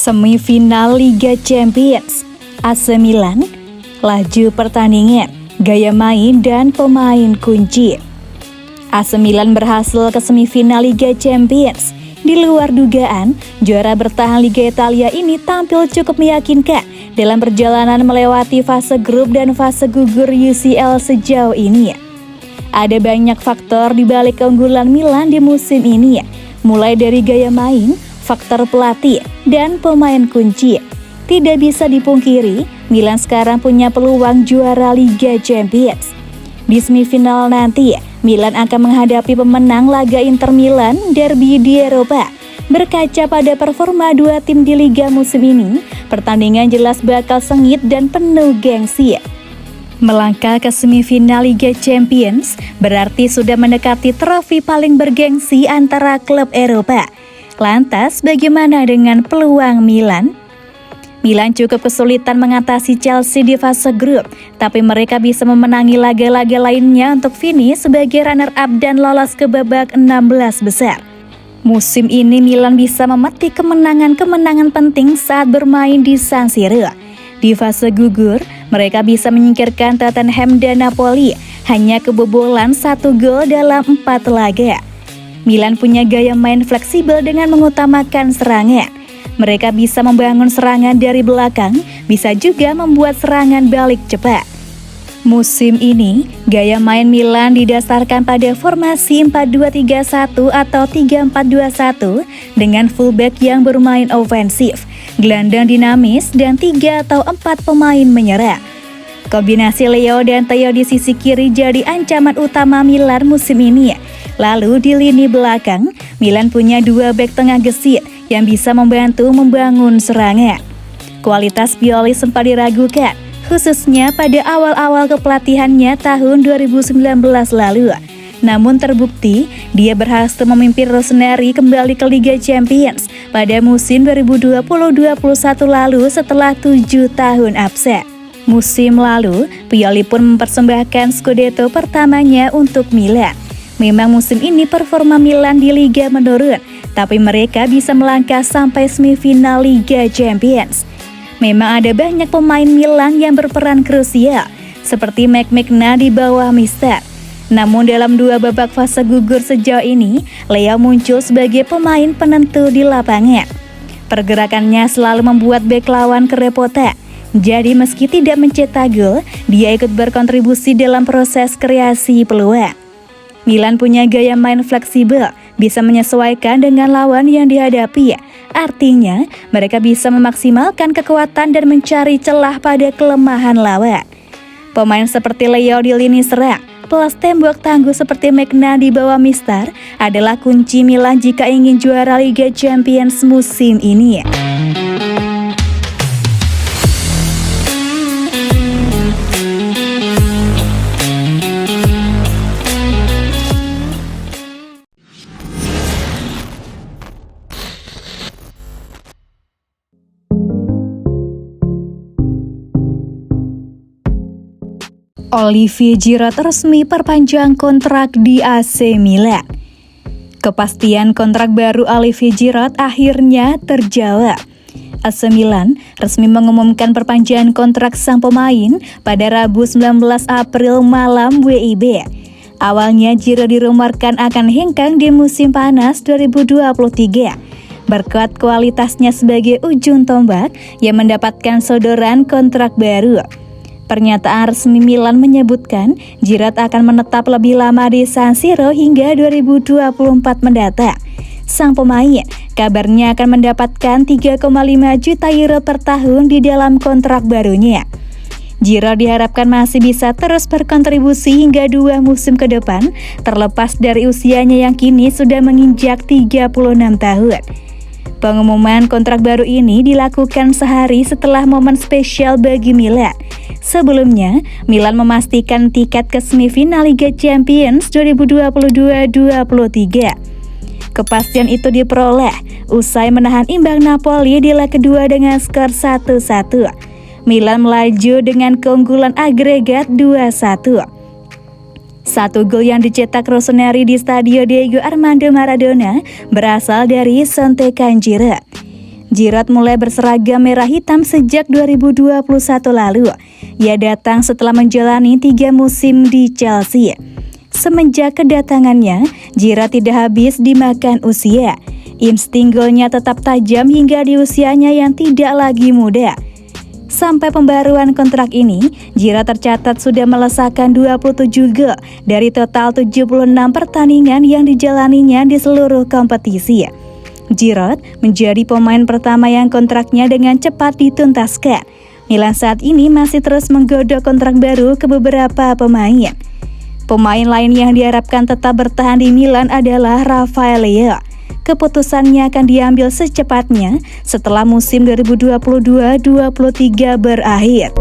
Semifinal Liga Champions, AC Milan, laju pertandingan, gaya main dan pemain kunci. AC Milan berhasil ke semifinal Liga Champions. Di luar dugaan, juara bertahan Liga Italia ini tampil cukup meyakinkan dalam perjalanan melewati fase grup dan fase gugur UCL sejauh ini. Ada banyak faktor di balik keunggulan Milan di musim ini, mulai dari gaya main, faktor pelatih, dan pemain kunci. Tidak bisa dipungkiri, Milan sekarang punya peluang juara Liga Champions. Di semifinal nanti, Milan akan menghadapi pemenang laga Inter Milan derby di Eropa. Berkaca pada performa dua tim di Liga musim ini, pertandingan jelas bakal sengit dan penuh gengsi. Melangkah ke semifinal Liga Champions berarti sudah mendekati trofi paling bergengsi antara klub Eropa. Lantas, bagaimana dengan peluang Milan? Milan cukup kesulitan mengatasi Chelsea di fase grup, tapi mereka bisa memenangi laga-laga lainnya untuk finish sebagai runner-up dan lolos ke babak 16 besar. Musim ini Milan bisa memetik kemenangan-kemenangan penting saat bermain di San Siro. Di fase gugur, mereka bisa menyingkirkan Tottenham dan Napoli, hanya kebobolan 1 gol dalam 4 laga. Milan punya gaya main fleksibel dengan mengutamakan serangan. Mereka bisa membangun serangan dari belakang, bisa juga membuat serangan balik cepat. Musim ini, gaya main Milan didasarkan pada formasi 4-2-3-1 atau 3-4-2-1 dengan fullback yang bermain ofensif, gelandang dinamis, dan 3 atau 4 pemain menyerang. Kombinasi Leo dan Theo di sisi kiri jadi ancaman utama Milan musim ini. Lalu di lini belakang, Milan punya 2 bek tengah gesit yang bisa membantu membangun serangan. Kualitas Pioli sempat diragukan, khususnya pada awal-awal kepelatihannya tahun 2019 lalu. Namun terbukti, dia berhasil memimpin Rossoneri kembali ke Liga Champions pada musim 2020-21 lalu setelah 7 tahun absen. Musim lalu, Pioli pun mempersembahkan Scudetto pertamanya untuk Milan. Memang musim ini performa Milan di Liga menurun, tapi mereka bisa melangkah sampai semifinal Liga Champions. Memang ada banyak pemain Milan yang berperan krusial, seperti McMahon di bawah Mister. Namun dalam 2 babak fase gugur sejauh ini, Leo muncul sebagai pemain penentu di lapangan. Pergerakannya selalu membuat bek lawan kerepotan. Jadi meski tidak mencetak gol, dia ikut berkontribusi dalam proses kreasi peluang. Milan punya gaya main fleksibel, bisa menyesuaikan dengan lawan yang dihadapi. Artinya, mereka bisa memaksimalkan kekuatan dan mencari celah pada kelemahan lawan. Pemain seperti Leo di lini serang, plus tembok tangguh seperti McNa di bawah Mister adalah kunci Milan jika ingin juara Liga Champions musim ini. Olivier Giroud resmi perpanjang kontrak di AC Milan. Kepastian kontrak baru Olivier Giroud akhirnya terjawab. AC Milan resmi mengumumkan perpanjangan kontrak sang pemain pada Rabu 19 April malam WIB. Awalnya Giroud dirumorkan akan hengkang di musim panas 2023. Berkat kualitasnya sebagai ujung tombak yang mendapatkan sodoran kontrak baru. Pernyataan resmi Milan menyebutkan Giroud akan menetap lebih lama di San Siro hingga 2024 mendatang. Sang pemain kabarnya akan mendapatkan 3,5 juta euro per tahun di dalam kontrak barunya. Giroud diharapkan masih bisa terus berkontribusi hingga 2 musim ke depan, terlepas dari usianya yang kini sudah menginjak 36 tahun. Pengumuman kontrak baru ini dilakukan sehari setelah momen spesial bagi Milan. Sebelumnya, Milan memastikan tiket ke semifinal Liga Champions 2022-23. Kepastian itu diperoleh usai menahan imbang Napoli di leg kedua dengan skor 1-1. Milan melaju dengan keunggulan agregat 2-1. 1 gol yang dicetak Rossoneri di Stadio Diego Armando Maradona berasal dari sontekan Giroud. Giroud mulai berseragam merah hitam sejak 2021 lalu. Ia datang setelah menjalani 3 musim di Chelsea. Semenjak kedatangannya, Giroud tidak habis dimakan usia. Insting golnya tetap tajam hingga di usianya yang tidak lagi muda. Sampai pembaruan kontrak ini, Giroud tercatat sudah melesakkan 27 gol dari total 76 pertandingan yang dijalaninya di seluruh kompetisi. Giroud menjadi pemain pertama yang kontraknya dengan cepat dituntaskan. Milan saat ini masih terus menggodok kontrak baru ke beberapa pemain. Pemain lain yang diharapkan tetap bertahan di Milan adalah Rafael Leao. Keputusannya akan diambil secepatnya setelah musim 2022-23 berakhir.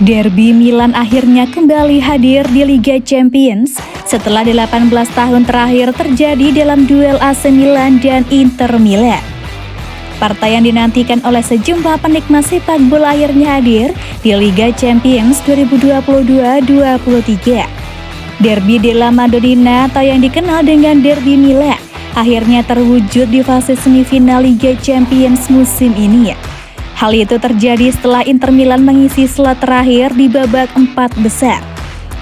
Derby Milan akhirnya kembali hadir di Liga Champions setelah 18 tahun terakhir terjadi dalam duel AC Milan dan Inter Milan. Partai yang dinantikan oleh sejumlah penikmat sepak bola akhirnya hadir di Liga Champions 2022-23. Derby della Madonnina atau yang dikenal dengan Derby Milan akhirnya terwujud di fase semifinal Liga Champions musim ini. Hal itu terjadi setelah Inter Milan mengisi slot terakhir di babak 4 besar.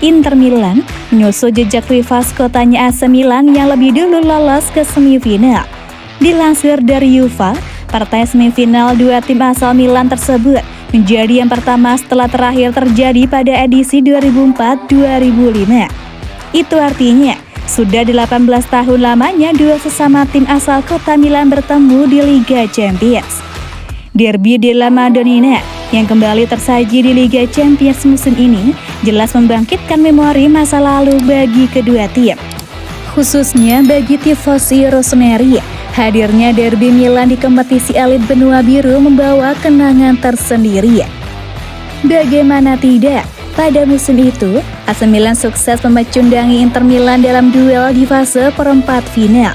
Inter Milan menyusul jejak rival kotanya AC Milan yang lebih dulu lolos ke semifinal. Dilansir dari UEFA, partai semifinal dua tim asal Milan tersebut menjadi yang pertama setelah terakhir terjadi pada edisi 2004-2005. Itu artinya, sudah 18 tahun lamanya dua sesama tim asal kota Milan bertemu di Liga Champions. Derby della Madonnina yang kembali tersaji di Liga Champions musim ini jelas membangkitkan memori masa lalu bagi kedua tim. Khususnya bagi tifosi rossoneri, hadirnya Derby Milan di kompetisi elit benua biru membawa kenangan tersendiri. Bagaimana tidak, pada musim itu AC Milan sukses memecundangi Inter Milan dalam duel di fase perempat final.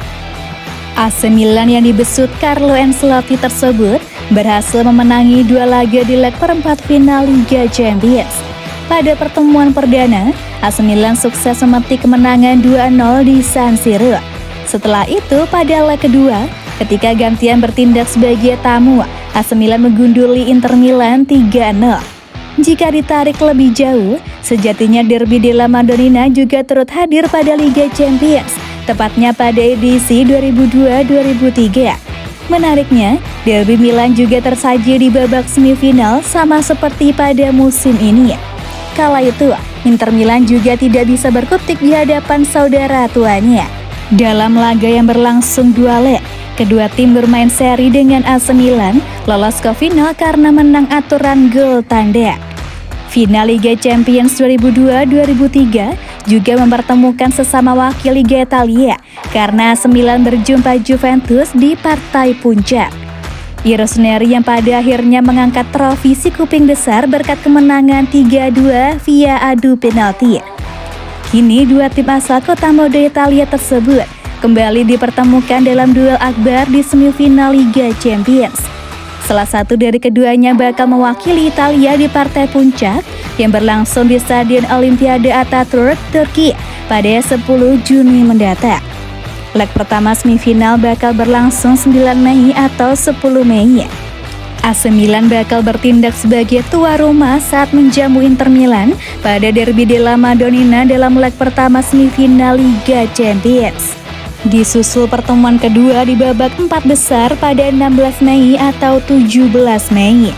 AC Milan yang dibesut Carlo Ancelotti tersebut berhasil memenangi 2 laga di leg perempat final Liga Champions. Pada pertemuan perdana, AC Milan sukses memetik kemenangan 2-0 di San Siro. Setelah itu, pada leg kedua, ketika gantian bertindak sebagai tamu, AC Milan menggunduli Inter Milan 3-0. Jika ditarik lebih jauh, sejatinya Derby della Madonnina juga turut hadir pada Liga Champions, tepatnya pada edisi 2002-2003. Menariknya, Derby Milan juga tersaji di babak semifinal sama seperti pada musim ini. Kala itu, Inter Milan juga tidak bisa berkutik di hadapan saudara tuanya. Dalam laga yang berlangsung 2 leg, kedua tim bermain seri dengan AC Milan lolos ke final karena menang aturan gol tanda. Final Liga Champions 2002-2003 juga mempertemukan sesama wakil Liga Italia karena AC Milan berjumpa Juventus di partai puncak. I rossoneri yang pada akhirnya mengangkat trofi si kuping besar berkat kemenangan 3-2 via adu penalti. Kini dua tim asal kota mode Italia tersebut kembali dipertemukan dalam duel akbar di semifinal Liga Champions. Salah satu dari keduanya bakal mewakili Italia di partai puncak yang berlangsung di Stadion Olimpiade Atatürk, Turki pada 10 Juni mendatang. Leg pertama semifinal bakal berlangsung 9 Mei atau 10 Mei. AC Milan bakal bertindak sebagai tuan rumah saat menjamu Inter Milan pada Derby della Madonnina dalam leg pertama semifinal Liga Champions. Disusul pertemuan kedua di babak 4 besar pada 16 Mei atau 17 Mei.